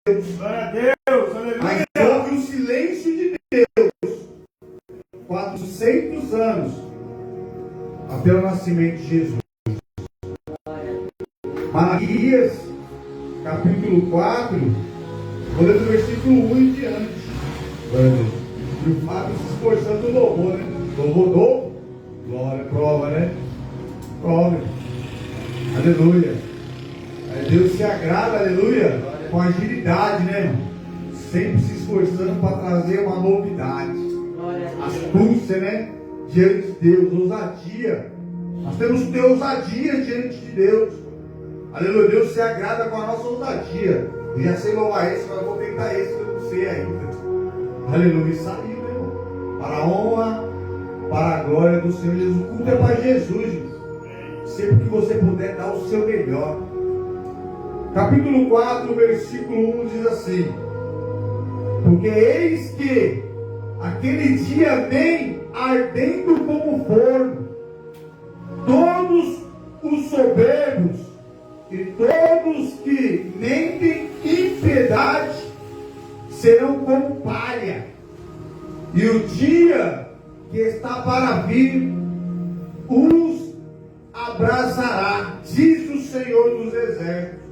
Glória a Deus, aleluia. Aí houve o silêncio de Deus, 400 anos, até o nascimento de Jesus. Malaquias, capítulo 4, vou ler do versículo 1 em diante. E o Fábio se esforçando no louvor, né? Louvor do glória, prova, né? Prova. Aleluia. Aí Deus se agrada, aleluia, com agilidade, né, irmão? Sempre se esforçando para trazer uma novidade. Astúcia, né? Diante de Deus, ousadia. Nós temos que ter ousadia diante de Deus. Aleluia, Deus se agrada com a nossa ousadia. Eu já sei louvar esse, mas eu vou tentar esse que eu não sei ainda. Aleluia, saiu, meu irmão. Para a honra, para a glória do Senhor Jesus. O culto é para Jesus, gente. Sempre que você puder dar o seu melhor. Capítulo 4, versículo 1 diz assim: porque eis que aquele dia vem ardendo como forno, todos os soberbos e todos que mentem impiedade serão como palha, e o dia que está para vir os abrasará, diz o Senhor dos Exércitos,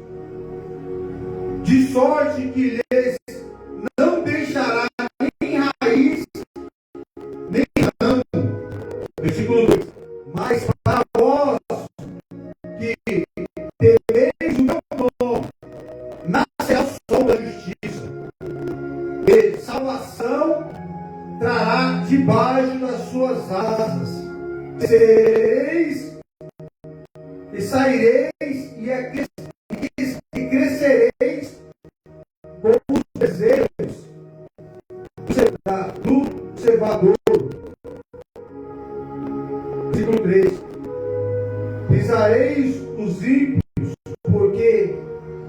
de sorte que lhes não deixará nem raiz, nem ramo. Versículo 2: mas para vós que temeis o meu nome, nascerá o sol da justiça, e salvação trará debaixo das suas asas. Sereis e saireis e crescereis como os bezerros do cevador. Versículo 3: pisareis os ímpios, porque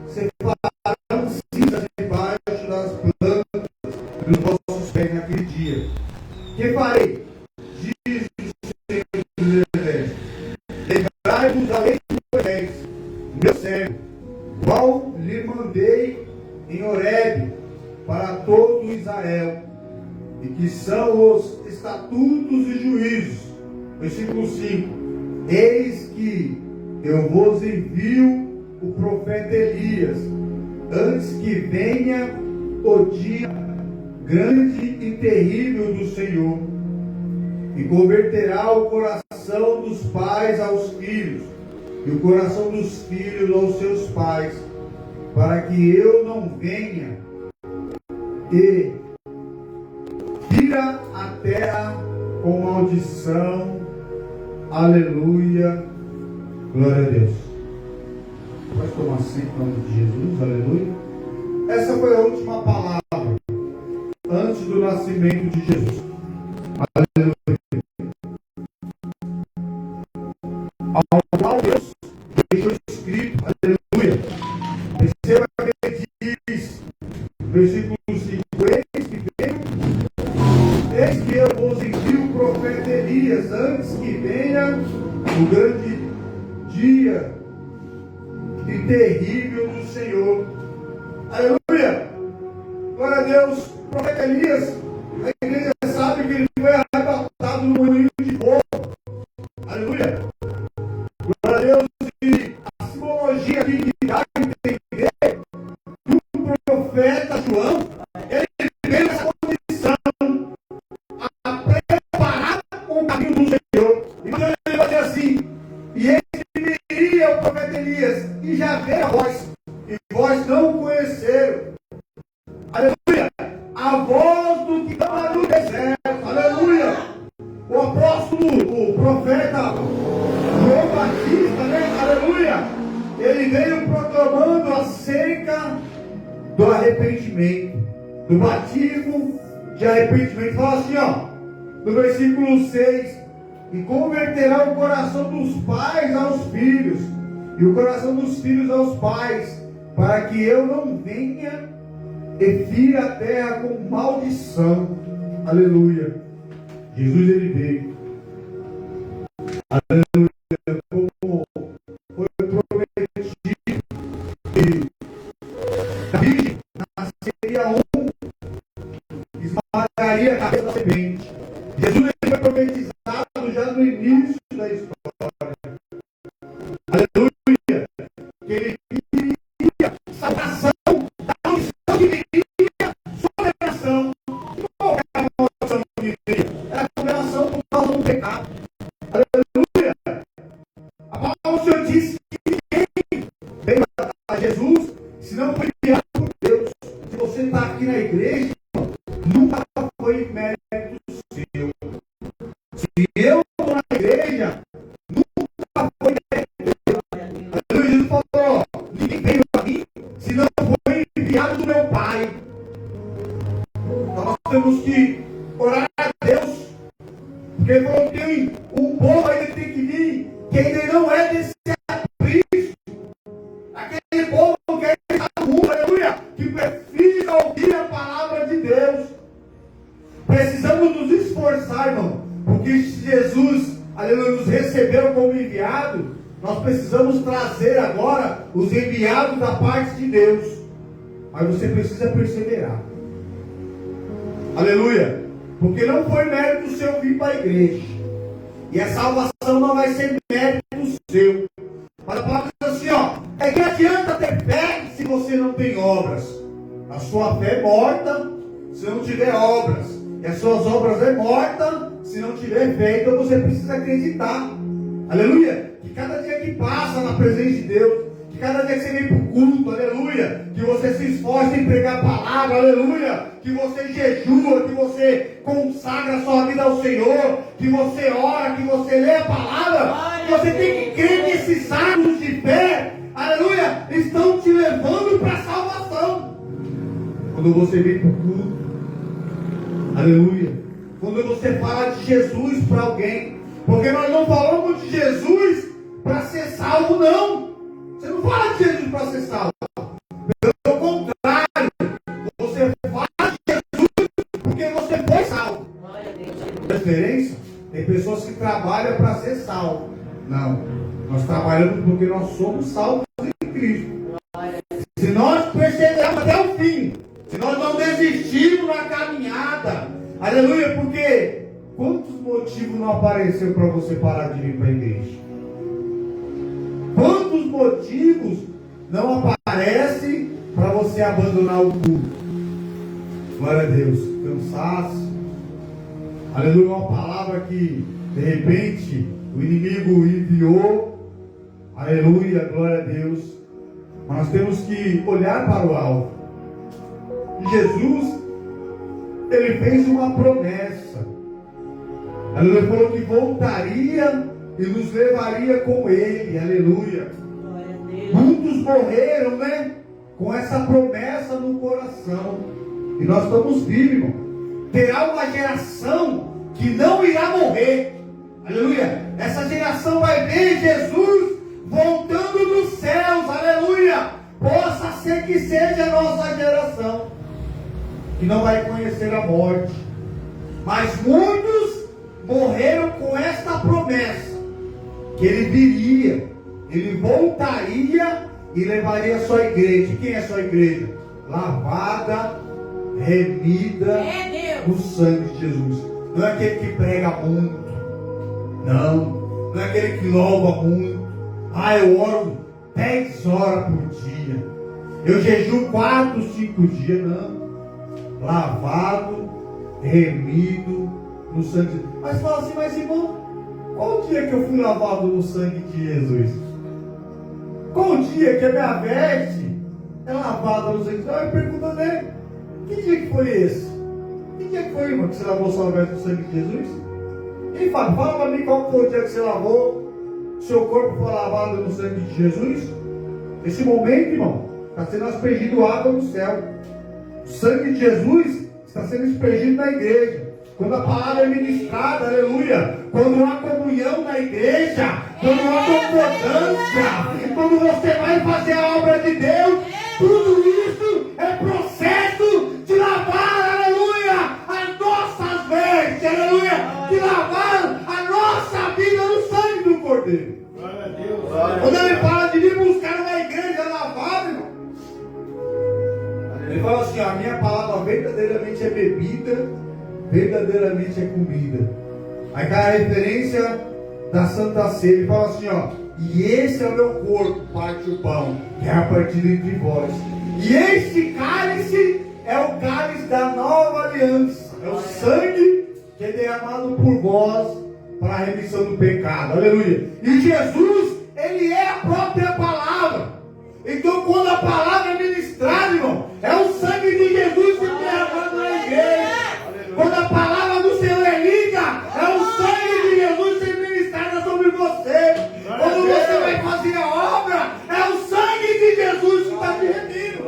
se farão cinzas debaixo das plantas dos vossos pés naquele dia. Que farei? Diz o Senhor dos Exércitos: lembrai-vos da lei de Moisés, meu servo, qual lhe mandei em Horebe para todo Israel, e que são os estatutos e juízos. Versículo 5: eis que eu vos envio o profeta Elias, antes que venha o dia grande e terrível do Senhor, e converterá o coração dos pais aos filhos, e o coração dos filhos aos seus pais, para que eu não venha e vira a terra com maldição. Aleluia, glória a Deus. Pode tomar assento em nome de Jesus, aleluia. Essa foi a última palavra antes do nascimento de Jesus. Aleluia. Ao qual Deus deixou escrito, aleluia. Perceba que ele diz, versículo 5: eis que eu vos envio o profeta Elias, antes que venha o grande dia e terrível do Senhor. Aleluia! Glória a Deus. O profeta Elias, a igreja sabe que ele foi arrebatado no moinho de fogo. Aleluia! Glória a Deus. E a simbologia aqui que dá a entender que o profeta João, ele veio nessa condição a preparar o caminho do Senhor. Então ele vai dizer assim: e eis que viria o profeta Elias, e já veio a voz, e vós não conheceram. Aleluia! A voz do que estava no deserto. Aleluia! O apóstolo, o profeta João Batista, né? Aleluia! Ele veio proclamando acerca do arrependimento, do batismo de arrependimento. Fala assim, ó, no versículo 6: e converterá o coração dos pais aos filhos, e o coração dos filhos aos pais, para que eu não venha e fira a terra com maldição. Aleluia. Jesus, ele veio. Aleluia. Como foi prometido. E a Virgem seria um que esmagaria a cabeça da serpente. Jesus foi profetizado já no início da história. Aleluia! Que ele viria salvação, da unção que viria sobre a nação. Qual é a maldição que viria? É a condenação por causa do pecado. Aleluia! A palavra do Senhor disse que ninguém veio a Jesus se não foi enviado por Deus. Se você está aqui na igreja, nunca foi mérito seu. Se eu estou na igreja, nunca foi mérito seu. Jesus falou: ninguém veio a mim se não foi enviado do meu Pai. Então nós temos que orar a Deus, porque ele falou que o povo ainda tem que vir, que ainda não é desse Cristo. Aquele povo que é do mundo, aleluia, que precisa ouvir a palavra de Deus. Precisamos nos esforçar, irmão, porque se Jesus, aleluia, nos recebeu como enviado, nós precisamos trazer agora os enviados da parte de Deus. Mas você precisa perseverar. Aleluia. Porque não foi mérito seu vir para a igreja. E a salvação não vai ser mérito seu. Mas a palavra diz assim, ó: é que adianta ter fé se você não tem obras. A sua fé é morta se não tiver obras. E as suas obras é morta se não tiver fé. Então você precisa acreditar. Aleluia. Que cada dia que passa na presença de Deus, que cada dia que você vem para o culto, aleluia, que você se esforça em pregar a palavra, aleluia, que você jejua, que você consagra a sua vida ao Senhor, que você ora, que você lê a palavra. Você tem que crer que esses atos de fé, aleluia, estão te levando para a salvação. Quando você vem para o culto, aleluia, quando você fala de Jesus para alguém, porque nós não falamos de Jesus para ser salvo, não. Você não fala de Jesus para ser salvo. Pelo contrário, você fala de Jesus porque você foi salvo. A diferença? Tem pessoas que trabalham para ser salvo. Não. Nós trabalhamos porque nós somos salvos em Cristo. Se nós perseverarmos até o fim, se nós não desistirmos na caminhada, aleluia, porque quantos motivos não apareceram para você parar de vir para a igreja? Quantos motivos não aparecem para você abandonar o culto? Glória a Deus. Cansaço. Aleluia. Uma palavra que de repente o inimigo enviou. Aleluia. Glória a Deus. Mas nós temos que olhar para o alvo. E Jesus, ele fez uma promessa. Ele falou que voltaria e nos levaria com ele. Aleluia. Muitos morreram, né? Com essa promessa no coração. E nós estamos vivos, irmão. Terá uma geração que não irá morrer. Aleluia. Essa geração vai ver Jesus voltando dos céus. Aleluia. Possa ser que seja a nossa geração, que não vai conhecer a morte. Mas muitos morreram com esta promessa, que ele viria, ele voltaria e levaria a sua igreja. Quem é a sua igreja? Lavada, remida no sangue de Jesus. Não é aquele que prega muito, não é aquele que louva muito. Eu oro 10 horas por dia, eu jejuo 4, 5 dias. Não. Lavado, remido no sangue de Jesus. Mas fala assim: mas irmão, qual o dia que eu fui lavado no sangue de Jesus? Qual o dia que a minha veste é lavada no sangue de Jesus? Eu pergunto dele: que dia que foi esse? Que dia que foi, irmão, que você lavou sua veste no sangue de Jesus? Ele fala para mim qual foi o dia que você lavou, seu corpo foi lavado no sangue de Jesus. Esse momento, irmão, está sendo aspergido água no céu. O sangue de Jesus está sendo aspergido na igreja. Quando a palavra é ministrada, aleluia, quando há comunhão na igreja, quando há concordância, quando você vai fazer a obra de Deus, tudo isso é processo de lavar, aleluia, as nossas vestes, aleluia, de lavar a nossa vida no sangue do Cordeiro. Glória a Deus. Quando ele fala de vir buscar uma igreja lavada, irmão, Ele fala assim, ó, a minha palavra verdadeiramente é bebida, verdadeiramente é comida. Aí cai a referência da Santa Ceia. Ele fala assim, ó, e esse é o meu corpo, parte o pão, que é a partida entre vós. E este cálice é o cálice da nova aliança. É o sangue que é derramado por vós para a remissão do pecado. Aleluia. E Jesus, ele é a própria palavra. Então, quando a palavra é ministrada, irmão, é o sangue de Jesus que é derramado na igreja. Quando a palavra do Senhor é lida, é o sangue de Jesus que é ministrado sobre você. Quando você vai fazer a obra, é o sangue de Jesus que está te remindo.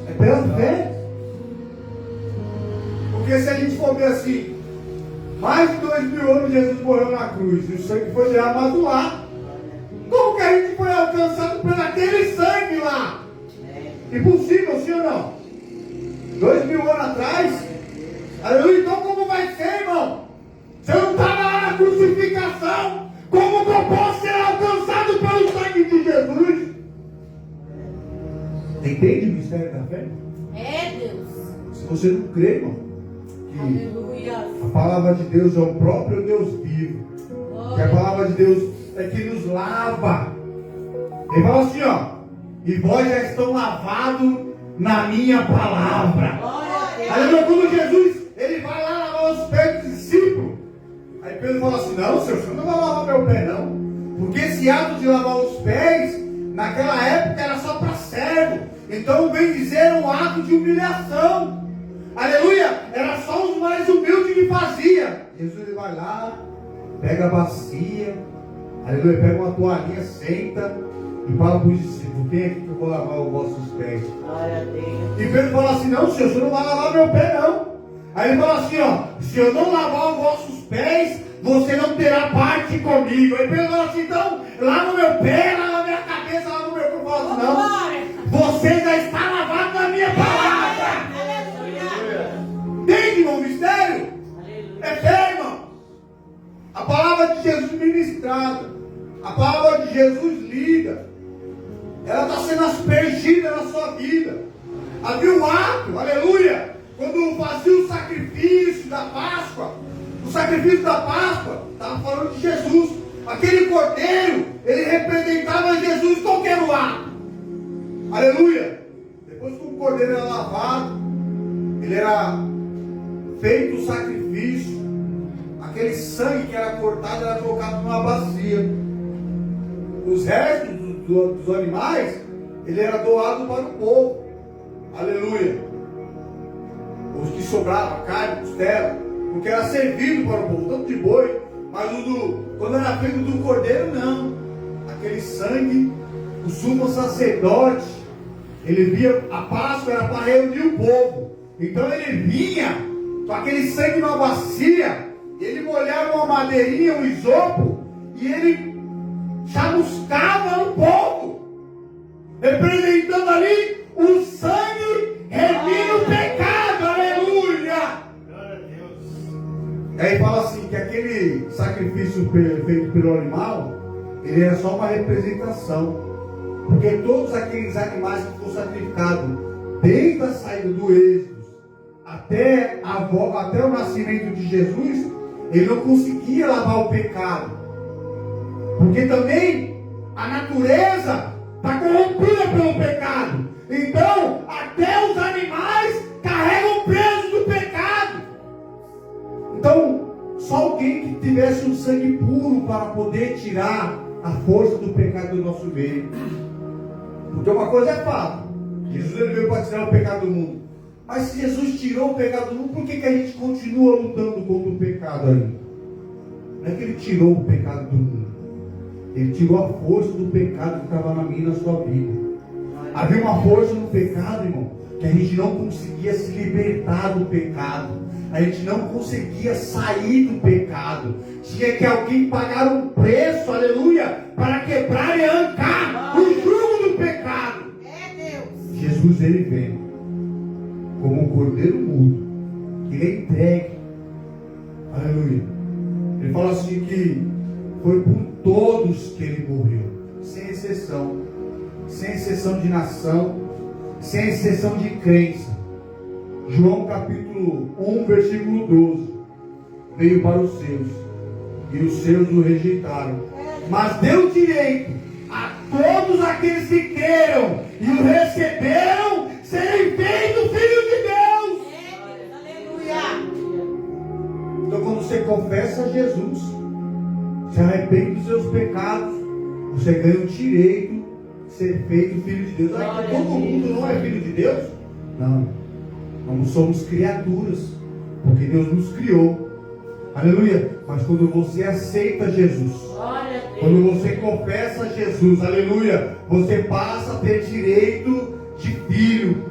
É pela fé. Porque se a gente for ver assim, mais de 2000 anos Jesus morreu na cruz e o sangue foi derramado lá. Como que a gente foi alcançado por aquele sangue lá? Impossível, sim ou não? 2000 anos atrás? Aleluia, então como vai ser, irmão? Se eu não estava lá na crucificação, como que eu posso ser alcançado pelo sangue de Jesus? Você entende o mistério da fé? É, Deus. Se você não crê, irmão, que Aleluia. a palavra de Deus é o próprio Deus vivo, que a palavra de Deus é que nos lava. Ele fala assim, ó, e vós já estão lavados na minha palavra. Aleluia, quando Jesus, ele vai lá lavar os pés dos discípulos. Aí Pedro fala assim, não, Senhor, você não vai lavar meu pé, não. Porque esse ato de lavar os pés, naquela época era só para servo. Então, bem dizer, era um ato de humilhação. Aleluia, era só os mais humildes que fazia. Jesus, ele vai lá, pega a bacia, aleluia, pega uma toalhinha, senta e fala para os discípulos, quem é que eu vou lavar os vossos pés? E Pedro fala assim, não, Senhor, você não vai lavar meu pé, não. Aí ele fala assim, ó, se eu não lavar os vossos pés, você não terá parte comigo. Aí Pedro fala assim, então, lava o meu pé, lava a minha cabeça, lava o meu corpo. Fala assim, não, você já está lavado na minha palavra. Entende, irmão, o mistério? É fé, irmão. A palavra de Jesus ministrada, a palavra de Jesus lida, ela está sendo aspergida na sua vida. Havia um ato, aleluia, quando fazia o sacrifício da Páscoa. O sacrifício da Páscoa estava falando de Jesus. Aquele cordeiro, ele representava Jesus. Qual que era o ato? Aleluia. Depois que o cordeiro era lavado, ele era feito o sacrifício. Aquele sangue que era cortado era colocado numa bacia. Os restos dos animais, ele era doado para o povo. Aleluia. Os que sobravam, carne, costela, porque era servido para o povo, tanto de boi, mas quando era feito do cordeiro, não. Aquele sangue, o sumo sacerdote, ele via, a Páscoa era para reunir o povo. Então ele vinha com aquele sangue numa bacia, ele molhava uma madeirinha, um isopo, e ele chamuscava no povo, representando ali o sangue remindo o pecado. Aleluia! Aí fala assim, que aquele sacrifício feito pelo animal, ele era só uma representação, porque todos aqueles animais que foram sacrificados desde a saída do Êxodo até o nascimento de Jesus, ele não conseguia lavar o pecado, porque também a natureza está corrompida pelo pecado. Então até os animais carregam o peso do pecado. Então só alguém que tivesse um sangue puro para poder tirar a força do pecado do nosso meio. Porque uma coisa é fato, Jesus ele veio para tirar o pecado do mundo. Mas se Jesus tirou o pecado do mundo, por que a gente continua lutando contra o pecado ainda? Não é que ele tirou o pecado do mundo, ele tirou a força do pecado que estava na minha e na sua vida. Havia uma força no pecado, irmão, que a gente não conseguia se libertar do pecado, a gente não conseguia sair do pecado. Tinha que alguém pagar um preço, aleluia, para quebrar e arrancar o jugo do pecado. Jesus ele vem como um cordeiro mudo, que ele é entregue, aleluia. Ele fala assim que foi por todos que ele morreu, sem exceção de nação, sem exceção de crença. João capítulo 1, versículo 12. Veio para os seus, e os seus o rejeitaram. Mas deu direito a todos aqueles que creram e o receberam, serem feitos filhos de Deus. Aleluia. Então quando você confessa Jesus, se arrepende dos seus pecados, você ganha o direito de ser feito filho de Deus. Ah, então todo mundo não é filho de Deus? Não. Nós somos criaturas, porque Deus nos criou. Aleluia. Mas quando você aceita Jesus, quando você confessa Jesus, aleluia, você passa a ter direito de filho.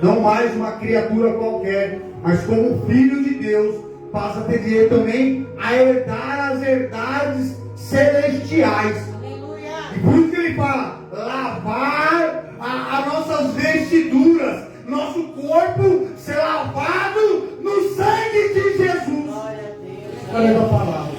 Não mais uma criatura qualquer, mas como filho de Deus, passa a ter direito também a herdar as verdades celestiais. Aleluia. E por isso que ele fala, lavar as nossas vestiduras, nosso corpo ser lavado no sangue de Jesus. Olha a palavra.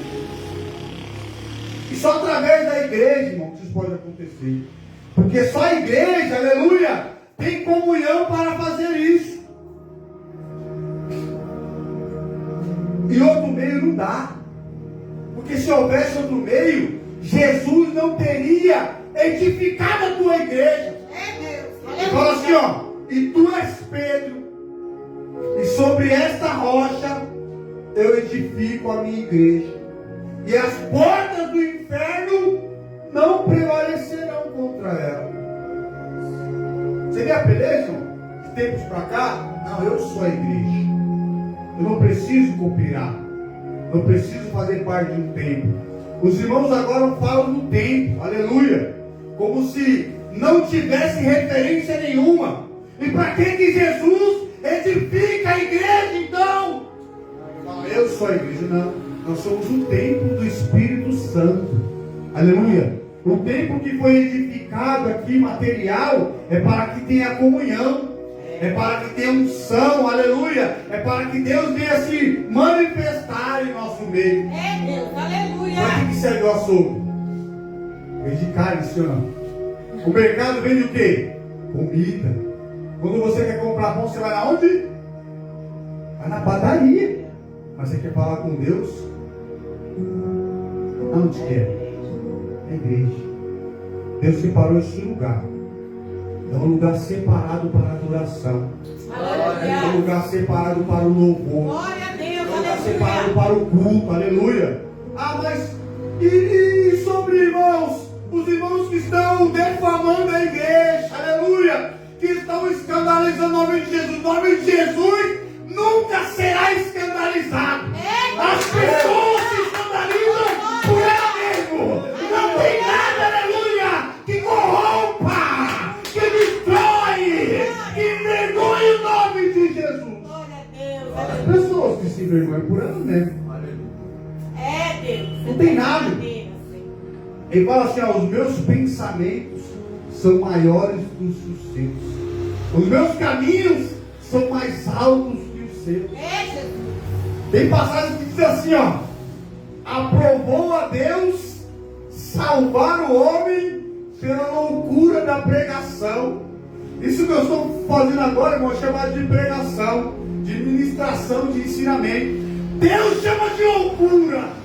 E só através da igreja, irmão, que isso pode acontecer. Porque só a igreja, aleluia, tem comunhão para fazer isso. E outro meio não dá. Porque se houvesse outro meio, Jesus não teria edificado a tua igreja. Ele fala assim, ó, e tu és Pedro, e sobre esta rocha eu edifico a minha igreja, e as portas do inferno não prevalecerão contra ela. Você vê a peleja, irmão? De tempos para cá, não, eu sou a igreja. Eu não preciso cooperar. Não preciso fazer parte de um templo. Os irmãos agora falam do templo, aleluia, como se não tivesse referência nenhuma. E para que Jesus edifica a igreja então? Eu sou a igreja, não. Nós somos o templo do Espírito Santo. Aleluia. O templo que foi edificado aqui, material, é para que tenha comunhão. É para que tenha unção, aleluia. É para que Deus venha se manifestar em nosso meio. É Deus, aleluia. Para que serve o açougue? Vende carne, senhor. O mercado vende o quê? Comida. Quando você quer comprar pão, você vai aonde? Vai na padaria. Mas você quer falar com Deus? Aonde quer? Na igreja. Deus separou esse lugar. É um lugar separado para a adoração. É um lugar separado para o louvor. Glória a Deus, É um lugar aleluia. separado para o culto. Aleluia. Ah, mas e sobre irmãos? Os irmãos que estão defamando a igreja. Aleluia. Que estão escandalizando o nome de Jesus. O nome de Jesus nunca será escandalizado. As pessoas se escandalizam por ela mesmo. Não tem nada, aleluia, que corrompa, que destrói, que envergonhe o nome de Jesus. Glória a Deus, As aleluia. pessoas que se envergonham por elas mesmo. É Deus. Não tem nada. Ele fala assim, ó, os meus pensamentos são maiores que os seus. Os meus caminhos são mais altos que os seus. É Jesus. Tem passagem que diz assim, ó, aprovou a Deus salvar o homem pela loucura da pregação. Isso que eu estou fazendo agora, irmão, é chamado de pregação, de ministração, de ensinamento. Deus chama de loucura.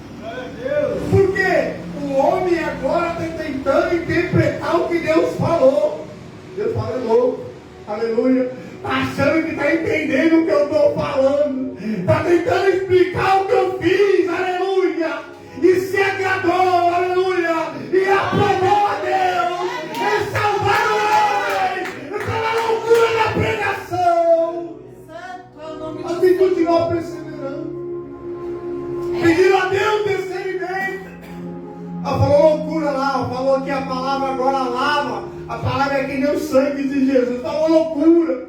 Porque o homem agora está tentando interpretar o que Deus falou. Deus fala, é louco. Aleluia. Está achando que está entendendo o que eu estou falando. Está tentando explicar o que eu fiz. Aleluia. E se agradou. Aleluia. E aprovou a Deus. E salvar o homem pela loucura da pregação. Santo é o nome de Assim continuar perseverando. Pediram a Deus discernimento. Ela falou loucura lá, falou que a palavra agora lava. A palavra é que nem o sangue de Jesus. Falou loucura.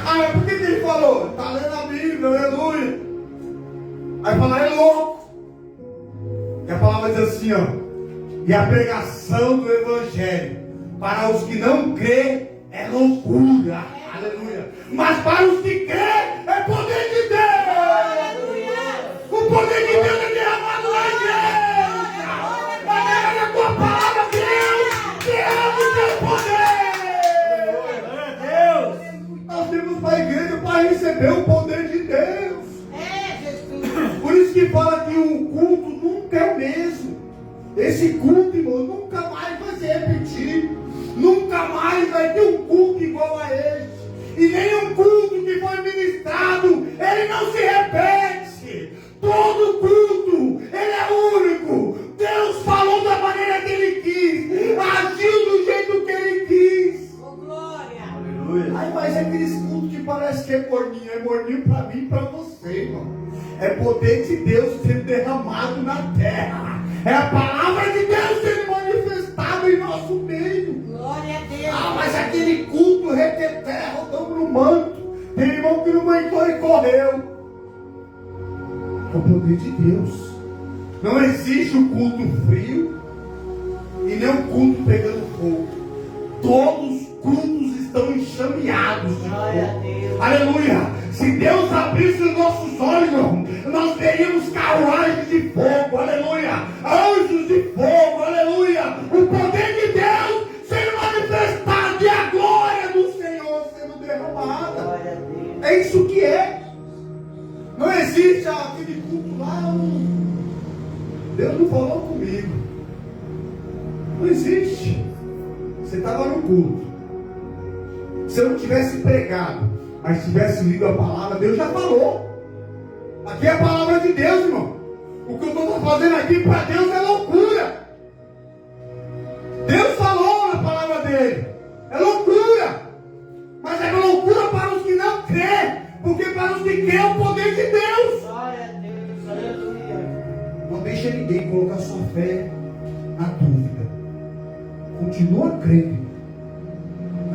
Ah, mas por que ele falou? Está lendo a Bíblia, aleluia. Aí fala, é louco. E a palavra diz assim, ó. E a pregação do Evangelho para os que não crê é loucura. Aleluia. Mas para os que crê é poder de Deus. O poder de Deus é derramado na igreja. Através da tua palavra, Deus, derrama o teu poder. para receber o poder de Deus. É, Jesus. Por isso que fala que o culto nunca é o mesmo. Esse culto, irmão, nunca mais vai se repetir. Nunca mais vai ter um culto igual a este. E nenhum culto que foi ministrado, ele não se repete. Todo culto, ele é único. Deus falou da maneira que ele quis, agiu do jeito que ele quis. Oh, glória. Aleluia. Ai, mas é aqueles cultos que parece que é morninho para mim e para você, irmão. É poder de Deus sendo derramado na terra. É a palavra de Deus sendo manifestada em nosso meio. Glória a Deus. Ah, mas aquele culto requeté, rodando no manto. Tem irmão que não aguentou e correu. É o poder de Deus. Não existe o culto frio e nem o culto pegando fogo. Todos os cultos estão enxameados de Glória a fogo. Deus. Aleluia! Se Deus abrisse os nossos olhos, irmão, nós veríamos carruagens de fogo, aleluia! Anjos de fogo, aleluia! O poder de Deus sendo manifestado e a glória do Senhor sendo derramada. Glória a Deus. É isso que é. Não existe aquele culto lá. Deus não falou comigo. Não existe. Você estava no culto. Se eu não tivesse pregado, mas tivesse lido a palavra, Deus já falou. Aqui é a palavra de Deus, irmão. O que eu estou fazendo aqui para Deus é loucura. Deus falou na palavra dele. É loucura. Mas é loucura para os que não crêem. Porque para os que crêem é o poder de Deus. Glória a Deus. Aleluia. Não deixa ninguém colocar sua fé na dúvida. Continua crendo.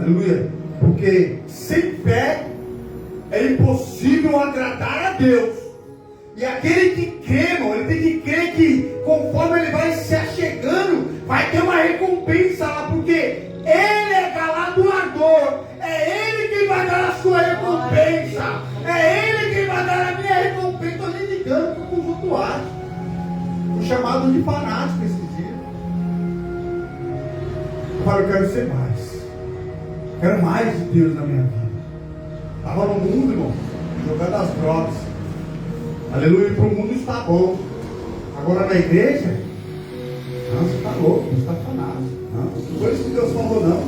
Aleluia. Porque sem fé é impossível agradar a Deus. E aquele que crê, irmão, ele tem que crer que conforme ele vai se achegando, vai ter uma recompensa lá. Porque ele é galardoador. É ele que vai dar a sua recompensa. É ele que vai dar a minha recompensa. Estou nem ligando para os outros acham. Fui chamado de fanático esses dias. Agora eu quero ser mais. Quero mais de Deus na minha vida. Estava no mundo, irmão, jogando as drogas. Aleluia, para o mundo está bom. Agora na igreja, não, você está louco, você está fanático. Não foi isso que Deus falou, não.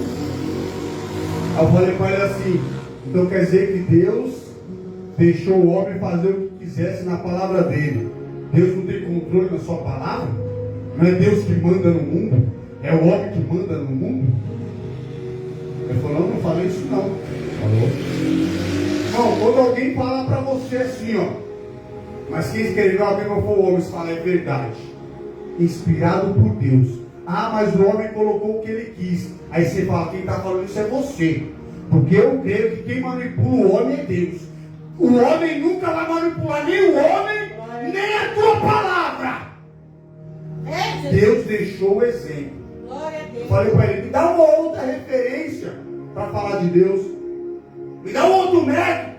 Aí eu falei para ele assim: então quer dizer que Deus deixou o homem fazer o que quisesse na palavra dele. Deus não tem controle na sua palavra? Não é Deus que manda no mundo? É o homem que manda no mundo? Ele falou: não falei isso não. Falou. Não, quando alguém falar para você assim, ó, mas quem escreveu alguém não foi o homem, se fala é verdade. Inspirado por Deus. Ah, mas o homem colocou o que ele quis. Aí você fala: quem está falando isso é você. Porque eu creio que quem manipula o homem é Deus. O homem nunca vai manipular nem o homem, nem a tua palavra. É, Jesus. Deus deixou o exemplo. Glória a Eu Deus. falei para ele: me dá uma outra referência para falar de Deus. Me dá um outro método,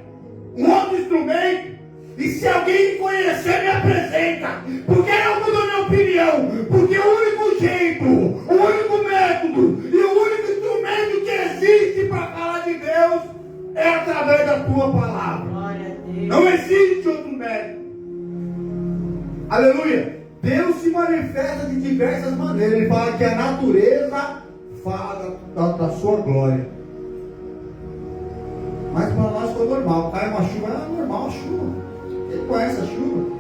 um outro instrumento. E se alguém conhecer, me apresenta. Porque não muda a minha opinião. Porque o único jeito, o único método e o único instrumento que existe para falar de Deus é através da tua palavra. Glória a Deus. Não existe outro método. Aleluia. Deus se manifesta de diversas maneiras. Ele fala que a natureza fala da sua glória. Mas para nós foi normal. Cai uma chuva, é normal a chuva. Ele conhece a chuva.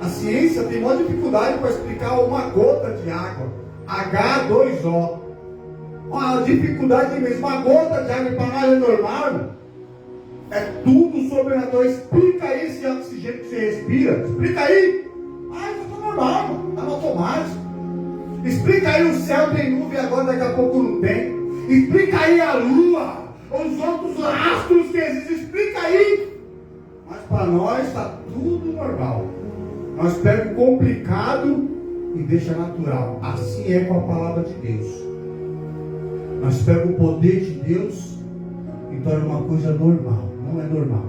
A ciência tem maior dificuldade para explicar uma gota de água. H2O. Uma dificuldade imensa. Uma gota de água para nós é normal, irmão. É tudo sobrenatural. Explica aí esse oxigênio que você respira. Explica aí. Ah, isso tá normal, irmão. Tá no automático. Explica aí: o céu tem nuvem agora, daqui a pouco não tem. Explica aí a lua, os outros astros que existem. Explica aí. Mas para nós está tudo normal. Nós pegamos complicado e deixa natural. Assim é com a palavra de Deus. Nós pegamos o poder de Deus e torna uma coisa normal. Não é normal.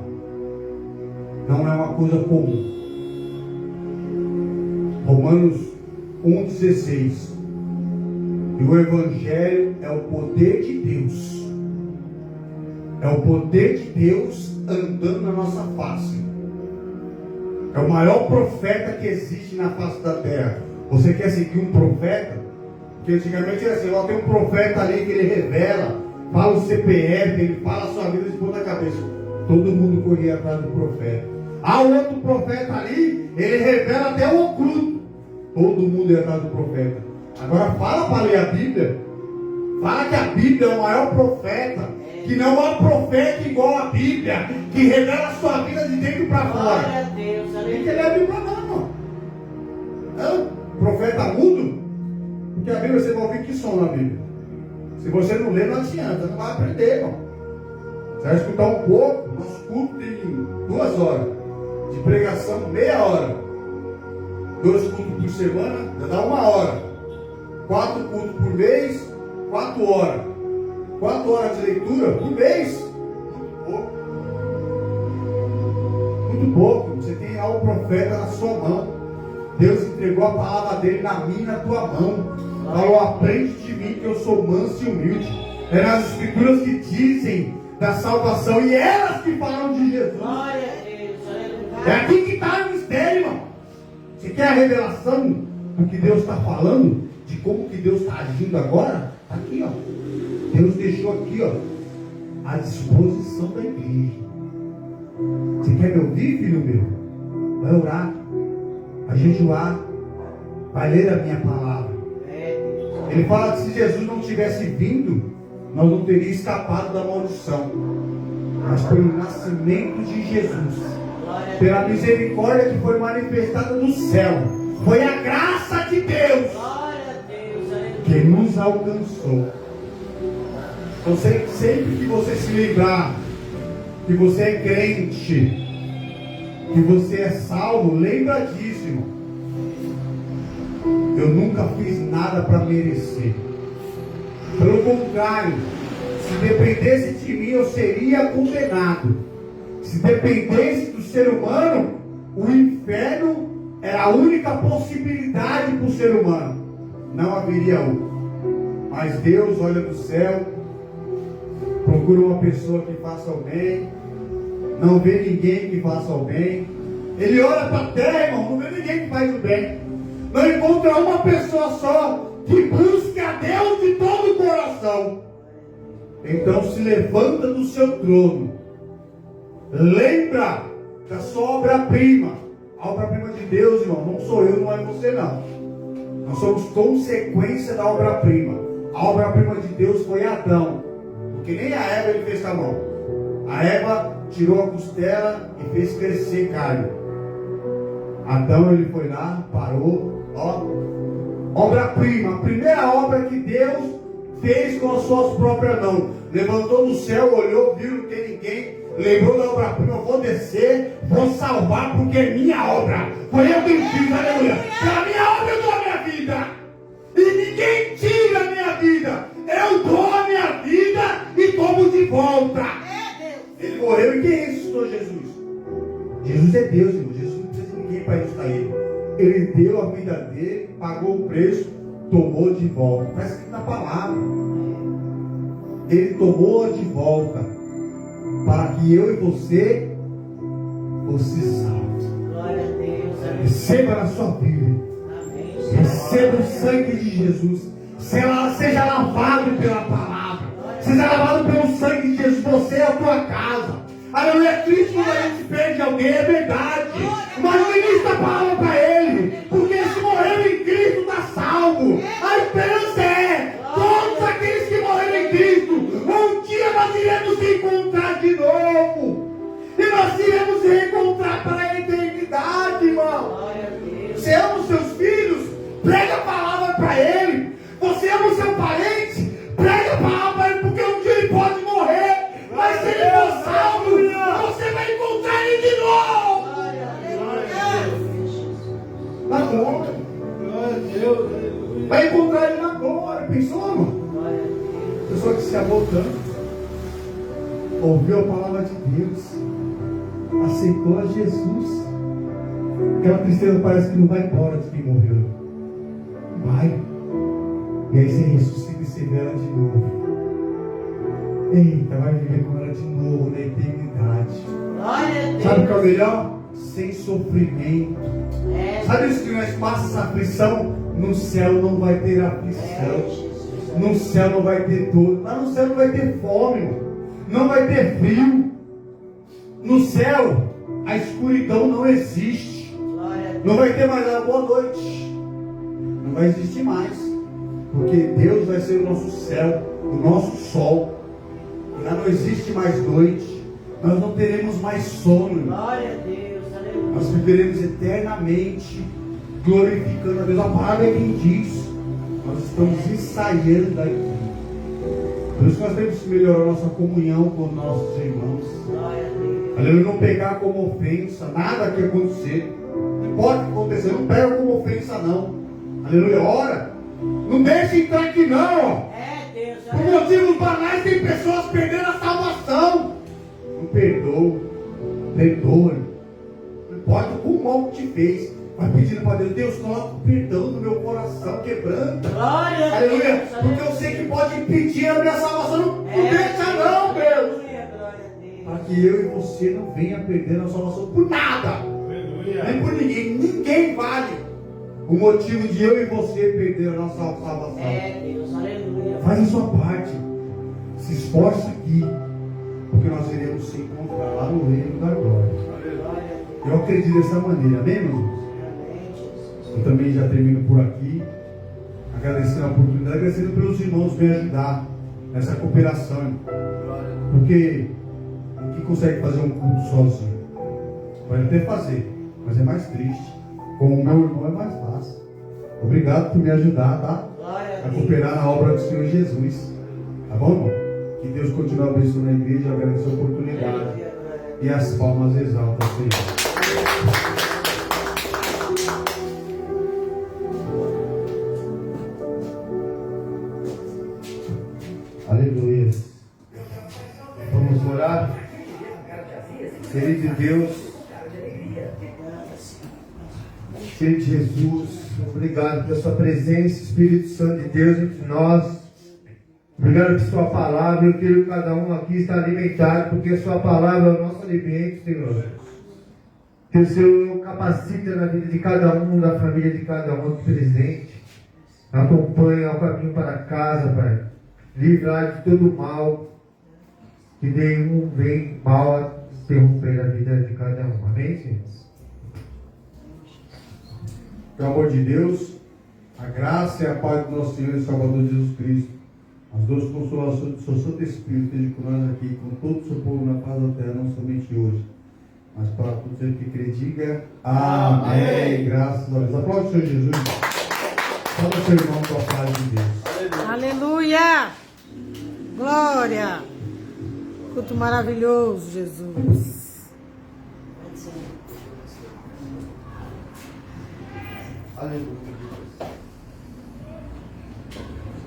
Não é uma coisa comum. Romanos 1,16. E o Evangelho é o poder de Deus É o poder de Deus andando na nossa face. É o maior profeta que existe na face da terra. Você quer seguir um profeta? Porque antigamente era assim, ó, tem um profeta ali que ele revela, fala o CPF, ele fala a sua vida de ponta cabeça. Todo mundo corria atrás do profeta. Há outro profeta ali, ele revela até o oculto. Todo mundo ia atrás do profeta. Agora fala para ler a Bíblia. Fala que a Bíblia é o maior profeta. Que não há profeta igual a Bíblia, que revela a sua vida de dentro para fora. Glória a Deus, Tem que ler a Bíblia não, irmão. É um profeta mudo. Porque a Bíblia você vai ouvir que som na Bíblia. Se você não ler, não adianta, você não vai aprender, irmão. Você vai escutar um pouco. Nosso culto tem 2 horas de pregação, meia hora. 2 cultos por semana, já dá 1 hora. 4 cultos por mês, 4 horas. 4 horas de leitura por mês. Muito pouco. Muito pouco. Você tem lá o profeta na sua mão. Deus entregou a palavra dele na minha e na tua mão. Falou, aprende de mim que eu sou manso e humilde. É nas escrituras que dizem da salvação e elas que falam de Jesus. glória a Deus, aleluia. É aqui que está o mistério, irmão. Você quer a revelação do que Deus está falando? De como que Deus está agindo agora? Está aqui, ó. Deus deixou aqui, ó, à disposição da igreja. Você quer me ouvir, filho meu? Vai orar, vai jejuar, vai ler a minha palavra. Ele fala que se Jesus não tivesse vindo, nós não teríamos escapado da maldição. Mas foi o nascimento de Jesus, pela misericórdia que foi manifestada no céu, foi a graça de Deus que nos alcançou. Então sempre que você se lembrar que você é crente, que você é salvo, lembra disso, irmão. Eu nunca fiz nada para merecer. Pelo contrário, se dependesse de mim, eu seria condenado. Se dependesse do ser humano, o inferno era a única possibilidade para o ser humano. Não haveria outro. Mas Deus olha do céu, procura uma pessoa que faça o bem, não vê ninguém que faça o bem. Ele olha para a terra, irmão, não vê ninguém que faz o bem. Não encontra uma pessoa só que busca a Deus de todo o coração. Então se levanta do seu trono, lembra da sua obra-prima. A obra-prima de Deus, irmão, não sou eu, não é você não. Nós somos consequência da obra-prima. A obra-prima de Deus foi Adão. Porque nem a Eva ele fez com a mão. A Eva tirou a costela e fez crescer carne. Adão ele foi lá, parou, ó. Obra-prima, a primeira obra que Deus fez com as suas próprias mãos. Levantou no céu, olhou, viu, não tem ninguém. Lembrou da obra-prima, vou descer, vou salvar, porque é minha obra. Foi eu que fiz, aleluia. Pela minha obra eu dou a minha vida. E ninguém tira a minha vida. Eu dou a minha vida e tomo de volta. Ele morreu e quem ressuscitou Jesus? Jesus é Deus, irmão. Jesus não precisa de ninguém para ressuscitar ele. Ele deu a vida dele, pagou o preço, tomou de volta. Está escrito na palavra. Ele tomou de volta para que eu e você fosse salvos. Glória a Deus. Receba na sua vida. Receba o sangue de Jesus. Seja lavado pela palavra. Seja lavado pelo sangue de Jesus. Você é a tua casa. Aleluia. É triste quando a gente perde alguém, é verdade. Mas não ministra a palavra para ele. Porque se morreu em Cristo está salvo. A esperança é todos aqueles que morreram em Cristo. Um dia nós iremos se encontrar de novo. E nós iremos se reencontrar para a eternidade, irmão. Você ama os seus filhos? Prega a palavra para ele. Você ama o seu parente? Prega a palavra para ele, porque um dia ele pode morrer. Mas se ele for salvo, você vai encontrar ele de novo. Na glória. Vai encontrar ele na glória. Pensou, irmão? Pessoa que se amou tanto, ouviu a palavra de Deus, aceitou a Jesus. Aquela tristeza parece que não vai embora de quem morreu. Vai. E aí você ressuscita e você vê ela de novo. Eita, vai viver com ela de novo. Sabe o que é o melhor? Sem sofrimento. É, Sabe isso que nós passamos essa aflição? No céu não vai ter aflição. Jesus. No céu não vai ter dor. Lá no céu não vai ter fome. Não vai ter frio. No céu, a escuridão não existe. Glória a Deus. Não vai ter mais a boa noite. Não vai existir mais. Porque Deus vai ser o nosso céu, o nosso sol. E lá não existe mais noite. Nós não teremos mais sono. Glória a Deus. Aleluia. Nós viveremos eternamente glorificando a Deus. A palavra é quem diz. Nós estamos ensaiando aqui. Por isso que nós temos que melhorar a nossa comunhão com os nossos irmãos. Glória a Deus. Aleluia, não pegar como ofensa nada que acontecer. Não importa o que acontecer, não pega como ofensa não. Aleluia, ora. Não deixe entrar aqui não. É, Deus. Por motivos banais tem pessoas perdendo a salvação. Não perdoa. Perdoa. Não importa o mal que te fez. Vai pedindo para Deus, Deus, coloca o perdão no meu coração, quebranta. Glória a Aleluia, Deus. porque eu sei que pode impedir a minha salvação. Não deixa não, Deus. Aleluia, glória a Deus. Para que eu e você não venha perder a salvação por nada. Aleluia. Nem por ninguém. Ninguém vale o motivo de eu e você perder a nossa salvação. É, Deus. Aleluia. Faz a sua parte. Se esforça aqui. Porque nós iremos se encontrar lá no reino da glória. Glória a Deus. Eu acredito dessa maneira, amém, meus irmãos? Amém, Jesus. Eu também já termino por aqui, agradecendo a oportunidade, agradecendo pelos irmãos me ajudar nessa cooperação. Porque ninguém consegue fazer um culto sozinho. Pode até fazer, mas é mais triste. Com o meu irmão é mais fácil. Obrigado por me ajudar, tá? Glória a A Deus. cooperar na obra do Senhor Jesus. Tá bom, irmão? Que Deus continue abençoando a igreja, eu agradeço a oportunidade. Aleluia, glória a Deus. E as palmas exaltam o Senhor. Aleluia. Vamos orar. Querido Deus, Senhor Jesus, obrigado pela sua presença, Espírito Santo de Deus entre nós. Obrigado por sua palavra. Eu quero que cada um aqui está alimentado, porque a sua palavra é o nosso alimento, Senhor. Que o Senhor capacita na vida de cada um, da família de cada um aqui presente. Acompanhe ao caminho para casa, Pai. Livrar de todo mal. Que nenhum vem mal a interromper a vida de cada um. Amém, Senhor? Pelo amor de Deus, a graça e a paz do nosso Senhor e Salvador Jesus Cristo, as duas consolações do seu Santo Espírito, esteja com nós aqui, com todo o seu povo na paz da terra, não somente hoje, mas para todos aquele que crê, diga amém. Graças a Deus. Aplaude o Senhor Jesus. Fala ao seu irmão com a paz de Deus. Aleluia! Glória! Culto maravilhoso, Jesus. Aleluia.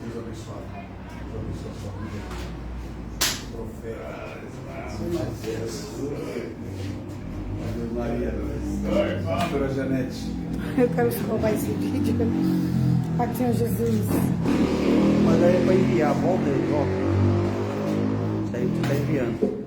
Deus abençoe. Deus abençoe a sua vida. Profeta. Jesus. Maria. Pastora Janete. Eu quero salvar esse vídeo. Pai do Senhor Jesus. Manda aí para enviar, volta aí, volta. Isso aí tu tá enviando.